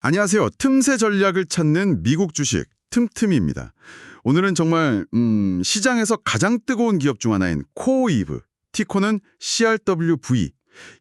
안녕하세요. 틈새 전략을 찾는 미국 주식 틈틈이입니다. 오늘은 정말 시장에서 가장 뜨거운 기업 중 하나인 코어웨이브, 티코는 CRWV,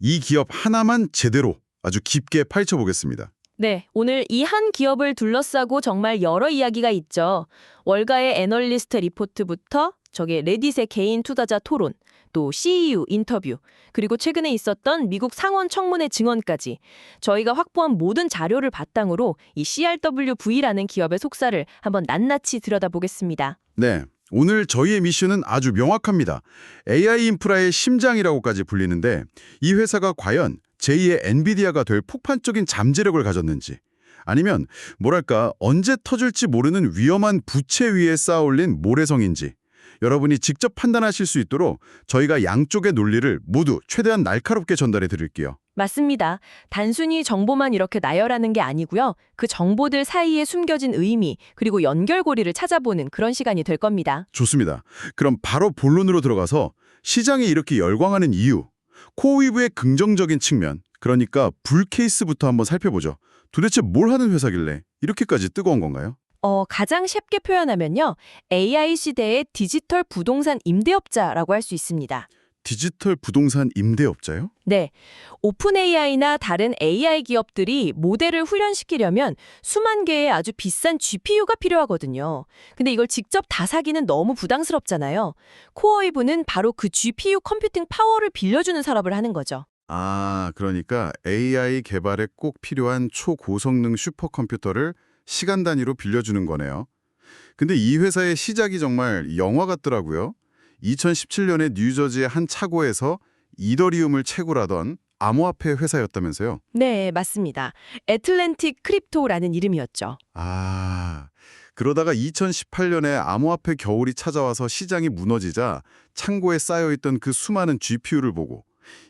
이 기업 하나만 제대로 아주 깊게 파헤쳐보겠습니다. 네, 오늘 이 한 기업을 둘러싸고 정말 여러 이야기가 있죠. 월가의 애널리스트 리포트부터 레딧의 개인 투자자 토론, 또 CEO 인터뷰, 그리고 최근에 있었던 미국 상원 청문회 증언까지 저희가 확보한 모든 자료를 바탕으로 이 CRWV라는 기업의 속사를 한번 낱낱이 들여다보겠습니다. 네, 오늘 저희의 미션은 아주 명확합니다. AI 인프라의 심장이라고까지 불리는데 이 회사가 과연 제2의 엔비디아가 될 폭발적인 잠재력을 가졌는지, 아니면 뭐랄까 언제 터질지 모르는 위험한 부채 위에 쌓아올린 모래성인지 여러분이 직접 판단하실 수 있도록 저희가 양쪽의 논리를 모두 최대한 날카롭게 전달해 드릴게요. 맞습니다. 단순히 정보만 이렇게 나열하는 게 아니고요. 그 정보들 사이에 숨겨진 의미, 그리고 연결고리를 찾아보는 그런 시간이 될 겁니다. 좋습니다. 그럼 바로 본론으로 들어가서 시장이 이렇게 열광하는 이유, 코어웨이브의 긍정적인 측면, 그러니까 불 케이스부터 한번 살펴보죠. 도대체 뭘 하는 회사길래 이렇게까지 뜨거운 건가요? 가장 쉽게 표현하면요. AI 시대의 디지털 부동산 임대업자라고 할 수 있습니다. 디지털 부동산 임대업자요? 네, 오픈 AI나 다른 AI 기업들이 모델을 훈련시키려면 수만 개의 아주 비싼 GPU가 필요하거든요. 근데 이걸 직접 다 사기는 너무 부담스럽잖아요. 코어웨이브는 바로 그 GPU 컴퓨팅 파워를 빌려주는 사업을 하는 거죠. 아, 그러니까 AI 개발에 꼭 필요한 초고성능 슈퍼컴퓨터를 시간 단위로 빌려주는 거네요. 근데 이 회사의 시작이 정말 영화 같더라고요. 2017년에 뉴저지의 한 차고에서 이더리움을 채굴하던 암호화폐 회사였다면서요? 네, 맞습니다. 애틀랜틱 크립토라는 이름이었죠. 아, 그러다가 2018년에 암호화폐 겨울이 찾아와서 시장이 무너지자 창고에 쌓여있던 그 수많은 GPU를 보고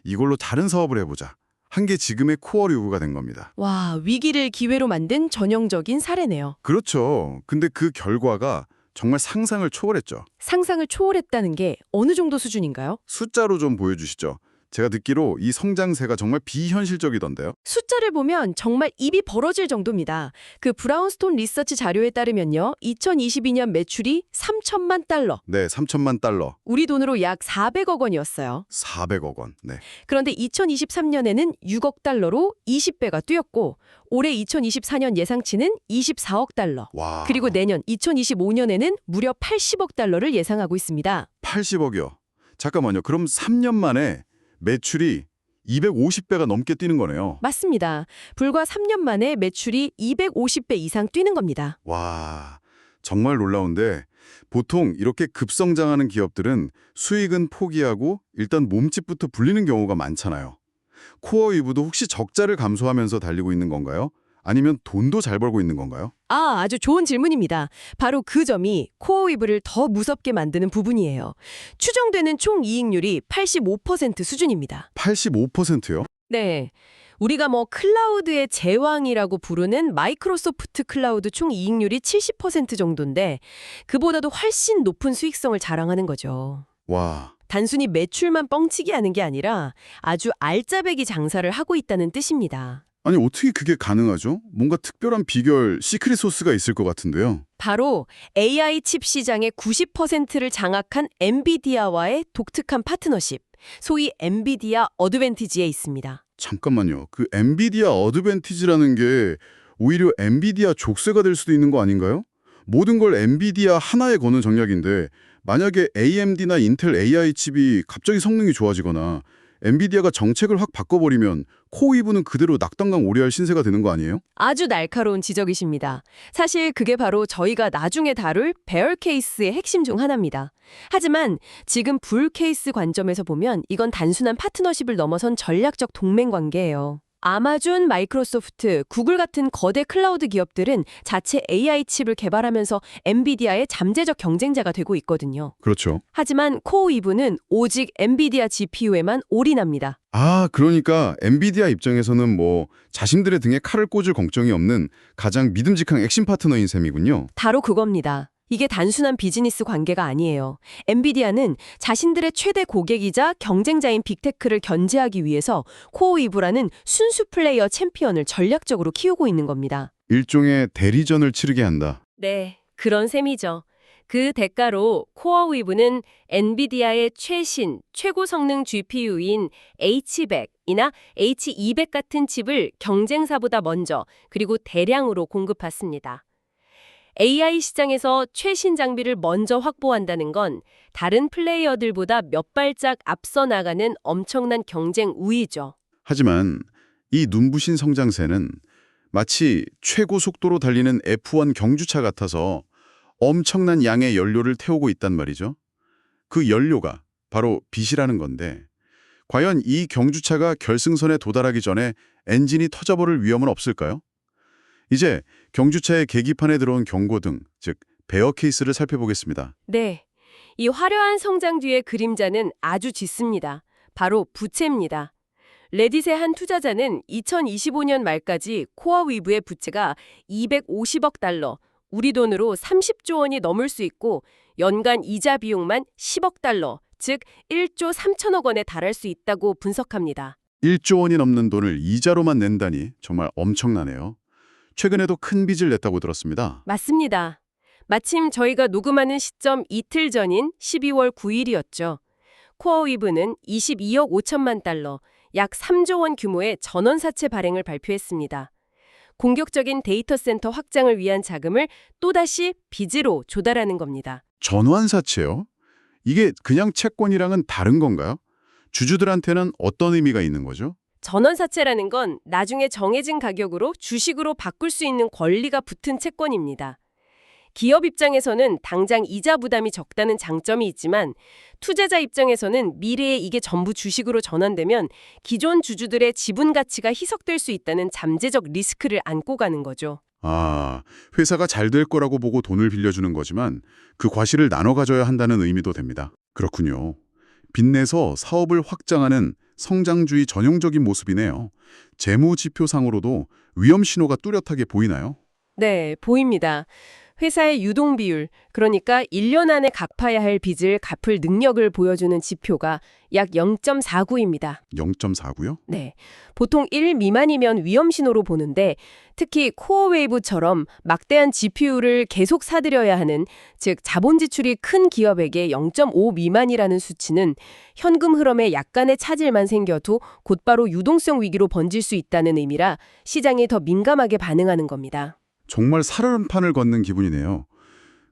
이걸로 다른 사업을 해보자. 한 게 지금의 코어웨이브가 된 겁니다. 와, 위기를 기회로 만든 전형적인 사례네요. 그렇죠. 근데 그 결과가 정말 상상을 초월했죠. 상상을 초월했다는 게 어느 정도 수준인가요? 숫자로 좀 보여주시죠. 제가 듣기로 이 성장세가 정말 비현실적이던데요. 숫자를 보면 정말 입이 벌어질 정도입니다. 그 브라운스톤 리서치 자료에 따르면요. 2022년 매출이 3천만 달러, 네, 3천만 달러, 우리 돈으로 약 400억 원이었어요. 400억 원. 네. 그런데 2023년에는 6억 달러로 20배가 뛰었고 올해 2024년 예상치는 24억 달러. 와. 그리고 내년 2025년에는 무려 80억 달러를 예상하고 있습니다. 80억이요. 잠깐만요. 그럼 3년 만에 매출이 250배가 넘게 뛰는 거네요. 맞습니다. 불과 3년 만에 매출이 250배 이상 뛰는 겁니다. 와, 정말 놀라운데 보통 이렇게 급성장하는 기업들은 수익은 포기하고 일단 몸집부터 불리는 경우가 많잖아요. 코어웨이브도 혹시 적자를 감소하면서 달리고 있는 건가요? 아니면 돈도 잘 벌고 있는 건가요? 아주 좋은 질문입니다. 바로 그 점이 코어웨이브를 더 무섭게 만드는 부분이에요. 추정되는 총 이익률이 85% 수준입니다. 85%요? 네. 우리가 클라우드의 제왕이라고 부르는 마이크로소프트 클라우드 총 이익률이 70% 정도인데 그보다도 훨씬 높은 수익성을 자랑하는 거죠. 와, 단순히 매출만 뻥치기 하는 게 아니라 아주 알짜배기 장사를 하고 있다는 뜻입니다. 아니 어떻게 그게 가능하죠? 뭔가 특별한 비결, 시크릿 소스가 있을 것 같은데요. 바로 AI 칩 시장의 90%를 장악한 엔비디아와의 독특한 파트너십, 소위 엔비디아 어드밴티지에 있습니다. 잠깐만요. 그 엔비디아 어드밴티지라는 게 오히려 엔비디아 족쇄가 될 수도 있는 거 아닌가요? 모든 걸 엔비디아 하나에 거는 전략인데 만약에 AMD나 인텔 AI 칩이 갑자기 성능이 좋아지거나 엔비디아가 정책을 확 바꿔버리면 코어웨이브는 그대로 낙동강 오리알 신세가 되는 거 아니에요? 아주 날카로운 지적이십니다. 사실 그게 바로 저희가 나중에 다룰 베어 케이스의 핵심 중 하나입니다. 하지만 지금 불 케이스 관점에서 보면 이건 단순한 파트너십을 넘어선 전략적 동맹 관계예요. 아마존, 마이크로소프트, 구글 같은 거대 클라우드 기업들은 자체 AI 칩을 개발하면서 엔비디아의 잠재적 경쟁자가 되고 있거든요. 그렇죠. 하지만 코어웨이브는 오직 엔비디아 GPU에만 올인합니다. 아, 그러니까 엔비디아 입장에서는 자신들의 등에 칼을 꽂을 걱정이 없는 가장 믿음직한 핵심 파트너인 셈이군요. 바로 그겁니다. 이게 단순한 비즈니스 관계가 아니에요. 엔비디아는 자신들의 최대 고객이자 경쟁자인 빅테크를 견제하기 위해서 코어웨이브라는 순수 플레이어 챔피언을 전략적으로 키우고 있는 겁니다. 일종의 대리전을 치르게 한다. 네, 그런 셈이죠. 그 대가로 코어웨이브는 엔비디아의 최신, 최고 성능 GPU인 H100이나 H200 같은 칩을 경쟁사보다 먼저 그리고 대량으로 공급받습니다. AI 시장에서 최신 장비를 먼저 확보한다는 건 다른 플레이어들보다 몇 발짝 앞서 나가는 엄청난 경쟁 우위죠. 하지만 이 눈부신 성장세는 마치 최고 속도로 달리는 F1 경주차 같아서 엄청난 양의 연료를 태우고 있단 말이죠. 그 연료가 바로 빛이라는 건데 과연 이 경주차가 결승선에 도달하기 전에 엔진이 터져버릴 위험은 없을까요? 이제 경주차의 계기판에 들어온 경고등, 즉 베어 케이스를 살펴보겠습니다. 네, 이 화려한 성장 뒤의 그림자는 아주 짙습니다. 바로 부채입니다. 레딧의 한 투자자는 2025년 말까지 코어웨이브의 부채가 250억 달러, 우리 돈으로 30조 원이 넘을 수 있고 연간 이자 비용만 10억 달러, 즉 1조 3천억 원에 달할 수 있다고 분석합니다. 1조 원이 넘는 돈을 이자로만 낸다니 정말 엄청나네요. 최근에도 큰 빚을 냈다고 들었습니다. 맞습니다. 마침 저희가 녹음하는 시점 이틀 전인 12월 9일이었죠. 코어웨이브는 22억 5천만 달러, 약 3조 원 규모의 전원사채 발행을 발표했습니다. 공격적인 데이터 센터 확장을 위한 자금을 또다시 빚으로 조달하는 겁니다. 전환사채요? 이게 그냥 채권이랑은 다른 건가요? 주주들한테는 어떤 의미가 있는 거죠? 전원사채라는 건 나중에 정해진 가격으로 주식으로 바꿀 수 있는 권리가 붙은 채권입니다. 기업 입장에서는 당장 이자 부담이 적다는 장점이 있지만 투자자 입장에서는 미래에 이게 전부 주식으로 전환되면 기존 주주들의 지분 가치가 희석될 수 있다는 잠재적 리스크를 안고 가는 거죠. 아, 회사가 잘 될 거라고 보고 돈을 빌려주는 거지만 그 과실을 나눠 가져야 한다는 의미도 됩니다. 그렇군요. 빚내서 사업을 확장하는 성장주의 전형적인 모습이네요. 재무지표상으로도 위험 신호가 뚜렷하게 보이나요? 네, 보입니다. 회사의 유동 비율, 그러니까 1년 안에 갚아야 할 빚을 갚을 능력을 보여주는 지표가 약 0.49입니다. 0.49요? 네, 보통 1 미만이면 위험 신호로 보는데 특히 코어웨이브처럼 막대한 GPU를 계속 사들여야 하는, 즉 자본 지출이 큰 기업에게 0.5 미만이라는 수치는 현금 흐름에 약간의 차질만 생겨도 곧바로 유동성 위기로 번질 수 있다는 의미라 시장이 더 민감하게 반응하는 겁니다. 정말 살얼음판을 걷는 기분이네요.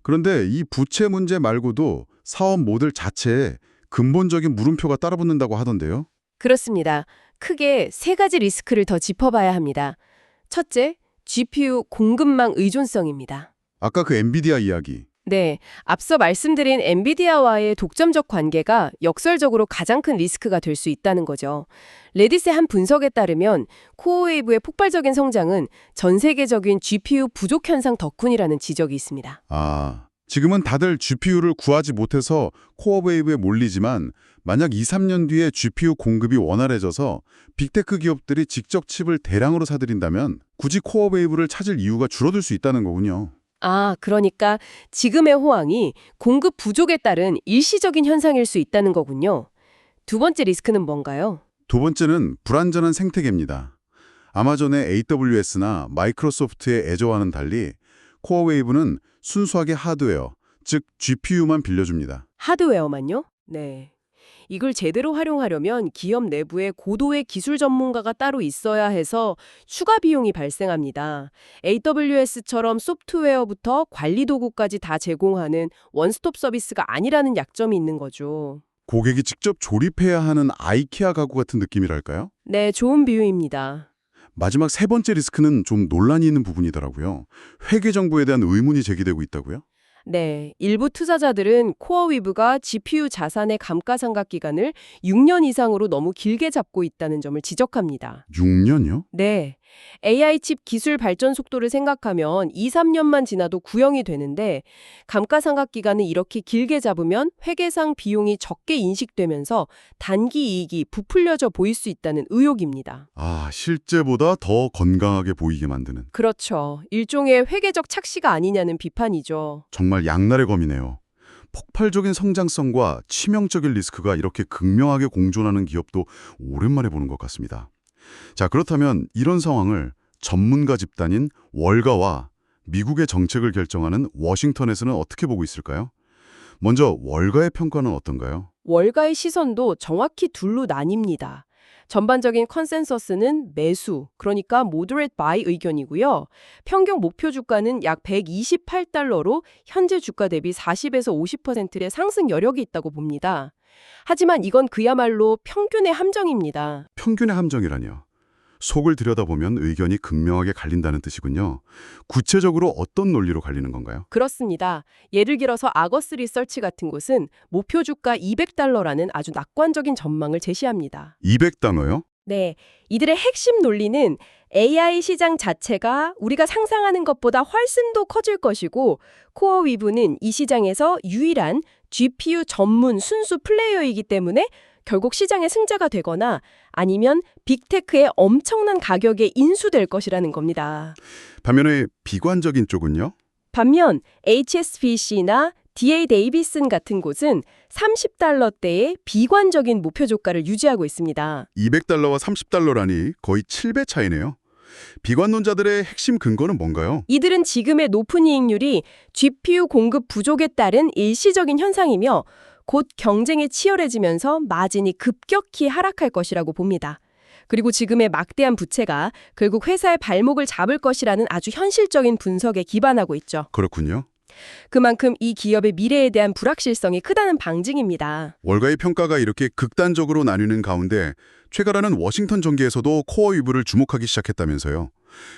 그런데 이 부채 문제 말고도 사업 모델 자체에 근본적인 물음표가 따라붙는다고 하던데요. 그렇습니다. 크게 세 가지 리스크를 더 짚어봐야 합니다. 첫째, GPU 공급망 의존성입니다. 아까 그 엔비디아 이야기. 네, 앞서 말씀드린 엔비디아와의 독점적 관계가 역설적으로 가장 큰 리스크가 될 수 있다는 거죠. 레딧의 한 분석에 따르면 코어웨이브의 폭발적인 성장은 전 세계적인 GPU 부족 현상 덕분이라는 지적이 있습니다. 아, 지금은 다들 GPU를 구하지 못해서 코어웨이브에 몰리지만 만약 2, 3년 뒤에 GPU 공급이 원활해져서 빅테크 기업들이 직접 칩을 대량으로 사들인다면 굳이 코어웨이브를 찾을 이유가 줄어들 수 있다는 거군요. 아, 그러니까 지금의 호황이 공급 부족에 따른 일시적인 현상일 수 있다는 거군요. 두 번째 리스크는 뭔가요? 두 번째는 불안전한 생태계입니다. 아마존의 AWS나 마이크로소프트의 애저와는 달리 코어웨이브는 순수하게 하드웨어, 즉 GPU만 빌려줍니다. 하드웨어만요? 네. 이걸 제대로 활용하려면 기업 내부에 고도의 기술 전문가가 따로 있어야 해서 추가 비용이 발생합니다. AWS처럼 소프트웨어부터 관리 도구까지 다 제공하는 원스톱 서비스가 아니라는 약점이 있는 거죠. 고객이 직접 조립해야 하는 아이케아 가구 같은 느낌이랄까요? 네, 좋은 비유입니다. 마지막 세 번째 리스크는 좀 논란이 있는 부분이더라고요. 회계 정보에 대한 의문이 제기되고 있다고요? 네, 일부 투자자들은 코어웨이브가 GPU 자산의 감가상각 기간을 6년 이상으로 너무 길게 잡고 있다는 점을 지적합니다. 6년이요? 네, AI 칩 기술 발전 속도를 생각하면 2, 3년만 지나도 구형이 되는데 감가상각 기간을 이렇게 길게 잡으면 회계상 비용이 적게 인식되면서 단기 이익이 부풀려져 보일 수 있다는 의혹입니다. 아, 실제보다 더 건강하게 보이게 만드는 그렇죠. 일종의 회계적 착시가 아니냐는 비판이죠. 정말 양날의 검이네요. 폭발적인 성장성과 치명적인 리스크가 이렇게 극명하게 공존하는 기업도 오랜만에 보는 것 같습니다. 자, 그렇다면 이런 상황을 전문가 집단인 월가와 미국의 정책을 결정하는 워싱턴에서는 어떻게 보고 있을까요? 먼저 월가의 평가는 어떤가요? 월가의 시선도 정확히 둘로 나뉩니다. 전반적인 컨센서스는 매수, 그러니까 moderate buy 의견이고요. 평균 목표 주가는 약 128달러로 현재 주가 대비 40에서 50%의 상승 여력이 있다고 봅니다. 하지만 이건 그야말로 평균의 함정입니다. 평균의 함정이라뇨. 속을 들여다보면 의견이 극명하게 갈린다는 뜻이군요. 구체적으로 어떤 논리로 갈리는 건가요? 그렇습니다. 예를 들어서 아거스 리서치 같은 곳은 목표 주가 200달러라는 아주 낙관적인 전망을 제시합니다. 200단어요? 네, 이들의 핵심 논리는 AI 시장 자체가 우리가 상상하는 것보다 훨씬 더 커질 것이고 코어 위브는 이 시장에서 유일한 GPU 전문 순수 플레이어이기 때문에 결국 시장의 승자가 되거나 아니면 빅테크의 엄청난 가격에 인수될 것이라는 겁니다. 반면에 비관적인 쪽은요? 반면 HSBC나 DA 데이비슨 같은 곳은 30달러대의 비관적인 목표 주가를 유지하고 있습니다. 200달러와 30달러라니 거의 7배 차이네요. 비관론자들의 핵심 근거는 뭔가요? 이들은 지금의 높은 이익률이 GPU 공급 부족에 따른 일시적인 현상이며 곧 경쟁이 치열해지면서 마진이 급격히 하락할 것이라고 봅니다. 그리고 지금의 막대한 부채가 결국 회사의 발목을 잡을 것이라는 아주 현실적인 분석에 기반하고 있죠. 그렇군요. 그만큼 이 기업의 미래에 대한 불확실성이 크다는 방증입니다. 월가의 평가가 이렇게 극단적으로 나뉘는 가운데 최근에는 워싱턴 정계에서도 코어 위브를 주목하기 시작했다면서요.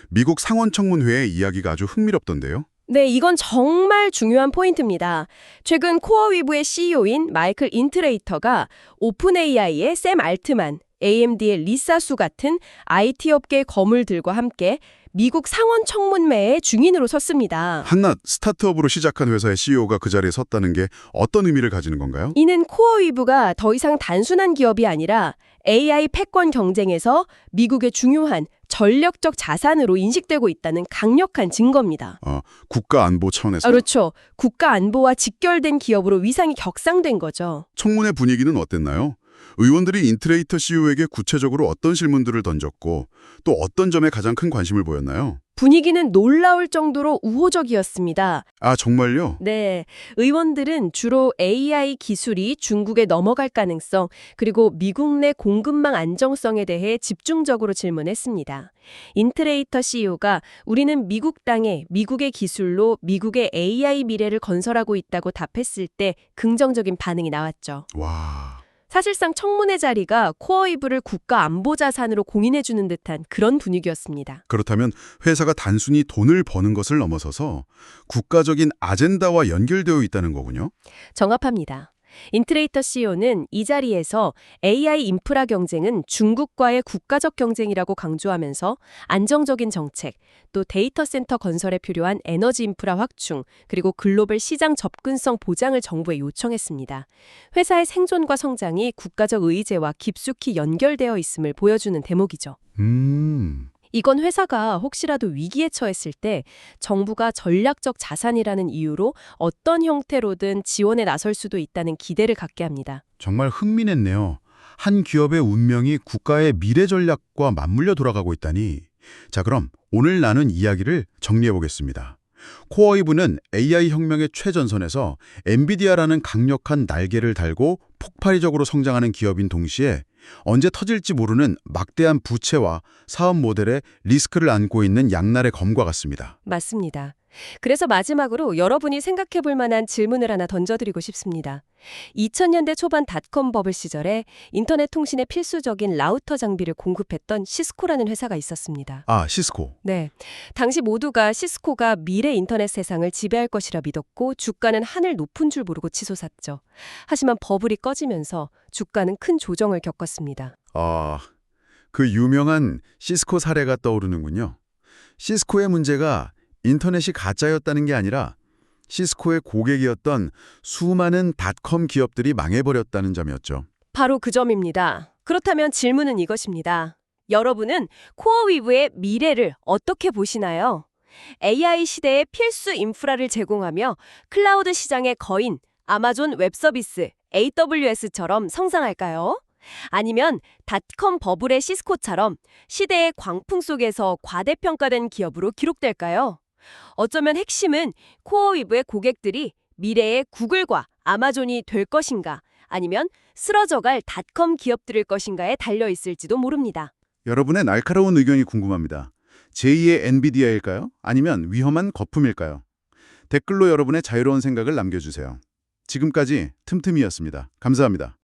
미국 상원청문회의 이야기가 아주 흥미롭던데요. 네, 이건 정말 중요한 포인트입니다. 최근 코어위브의 CEO인 마이클 인트레이터가 오픈 AI의 샘 알트만, AMD의 리사 수 같은 IT 업계의 거물들과 함께 미국 상원 청문회의 증인으로 섰습니다. 한낱 스타트업으로 시작한 회사의 CEO가 그 자리에 섰다는 게 어떤 의미를 가지는 건가요? 이는 코어위브가 더 이상 단순한 기업이 아니라 AI 패권 경쟁에서 미국의 중요한 전력적 자산으로 인식되고 있다는 강력한 증거입니다. 국가 안보 차원에서 그렇죠. 국가 안보와 직결된 기업으로 위상이 격상된 거죠. 청문회 분위기는 어땠나요? 의원들이 인트레이터 CEO에게 구체적으로 어떤 질문들을 던졌고 또 어떤 점에 가장 큰 관심을 보였나요? 분위기는 놀라울 정도로 우호적이었습니다. 아, 정말요? 네, 의원들은 주로 AI 기술이 중국에 넘어갈 가능성, 그리고 미국 내 공급망 안정성에 대해 집중적으로 질문했습니다. 인트레이터 CEO가 우리는 미국 땅에 미국의 기술로 미국의 AI 미래를 건설하고 있다고 답했을 때 긍정적인 반응이 나왔죠. 와, 사실상 청문회 자리가 코어이브를 국가 안보 자산으로 공인해주는 듯한 그런 분위기였습니다. 그렇다면 회사가 단순히 돈을 버는 것을 넘어서서 국가적인 아젠다와 연결되어 있다는 거군요. 정합합니다. 인트레이터 CEO는 이 자리에서 AI 인프라 경쟁은 중국과의 국가적 경쟁이라고 강조하면서 안정적인 정책, 또 데이터 센터 건설에 필요한 에너지 인프라 확충, 그리고 글로벌 시장 접근성 보장을 정부에 요청했습니다. 회사의 생존과 성장이 국가적 의제와 깊숙이 연결되어 있음을 보여주는 대목이죠. 이건 회사가 혹시라도 위기에 처했을 때 정부가 전략적 자산이라는 이유로 어떤 형태로든 지원에 나설 수도 있다는 기대를 갖게 합니다. 정말 흥미냈네요. 한 기업의 운명이 국가의 미래 전략과 맞물려 돌아가고 있다니. 자, 그럼 오늘 나눈 이야기를 정리해 보겠습니다. 코어이브는 AI 혁명의 최전선에서 엔비디아라는 강력한 날개를 달고 폭발적으로 성장하는 기업인 동시에 언제 터질지 모르는 막대한 부채와 사업 모델에 리스크를 안고 있는 양날의 검과 같습니다. 맞습니다. 그래서 마지막으로 여러분이 생각해 볼 만한 질문을 하나 던져드리고 싶습니다. 2000년대 초반 닷컴 버블 시절에 인터넷 통신에 필수적인 라우터 장비를 공급했던 시스코라는 회사가 있었습니다. 아, 시스코. 네. 당시 모두가 시스코가 미래 인터넷 세상을 지배할 것이라 믿었고 주가는 하늘 높은 줄 모르고 치솟았죠. 하지만 버블이 꺼지면서 주가는 큰 조정을 겪었습니다. 아, 그 유명한 시스코 사례가 떠오르는군요. 시스코의 문제가 인터넷이 가짜였다는 게 아니라 시스코의 고객이었던 수많은 닷컴 기업들이 망해버렸다는 점이었죠. 바로 그 점입니다. 그렇다면 질문은 이것입니다. 여러분은 코어위브의 미래를 어떻게 보시나요? AI 시대의 필수 인프라를 제공하며 클라우드 시장의 거인, 아마존 웹서비스, AWS처럼 성장할까요? 아니면 닷컴 버블의 시스코처럼 시대의 광풍 속에서 과대평가된 기업으로 기록될까요? 어쩌면 핵심은 코어위브의 고객들이 미래의 구글과 아마존이 될 것인가, 아니면 쓰러져갈 닷컴 기업들일 것인가에 달려 있을지도 모릅니다. 여러분의 날카로운 의견이 궁금합니다. 제2의 엔비디아일까요? 아니면 위험한 거품일까요? 댓글로 여러분의 자유로운 생각을 남겨주세요. 지금까지 틈틈이였습니다. 감사합니다.